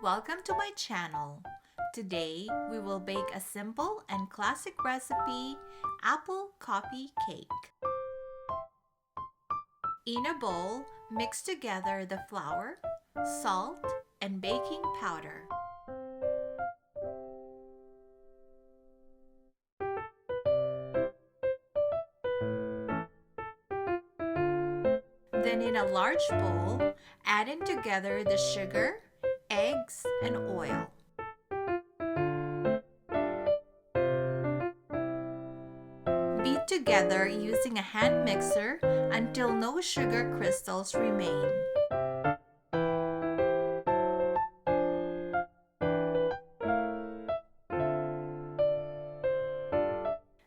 welcome to my channel. Today, we will bake a simple and classic recipe, apple coffee cake. In a bowl, mix together the flour, salt, and baking powder. Then in a large bowl, add in together the sugar, eggs, and oil. Beat together using a hand mixer until no sugar crystals remain.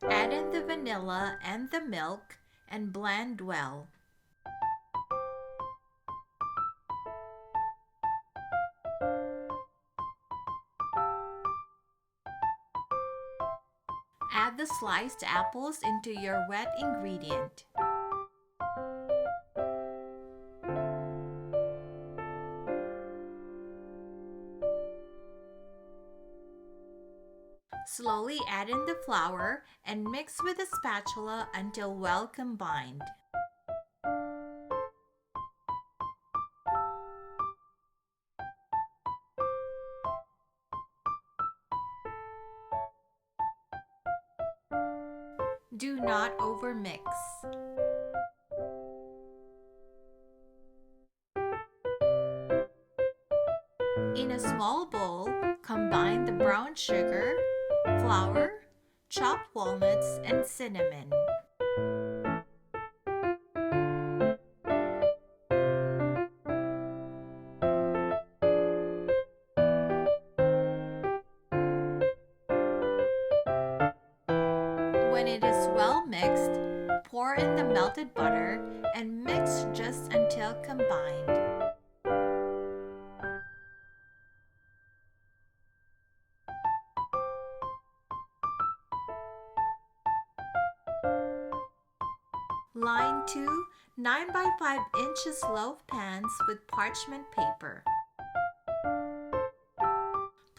Add in the vanilla and the milk and blend well. Add the sliced apples into your wet ingredient. Slowly add in the flour and mix with a spatula until well combined. Do not overmix. In a small bowl, combine the brown sugar, flour, chopped walnuts, and cinnamon. When it is well mixed, pour in the melted butter and mix just until combined. Line 2 9 by 5 inches loaf pans with parchment paper.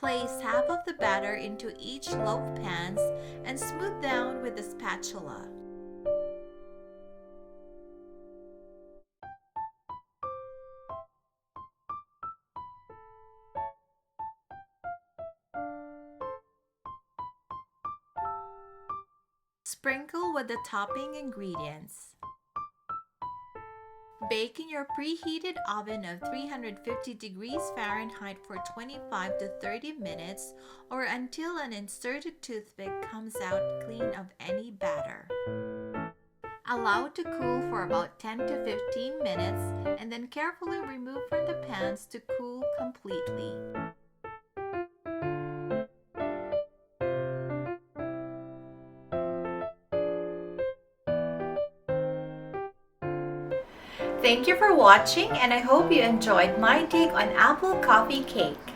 Place half of the batter into each loaf pans and smooth down with a spatula. Sprinkle with the topping ingredients. Bake in your preheated oven of 350 degrees Fahrenheit for 25 to 30 minutes or until an inserted toothpick comes out clean of any batter. Allow to cool for about 10 to 15 minutes and then carefully remove from the pans to cool completely. Thank you for watching, and I hope you enjoyed my take on apple coffee cake.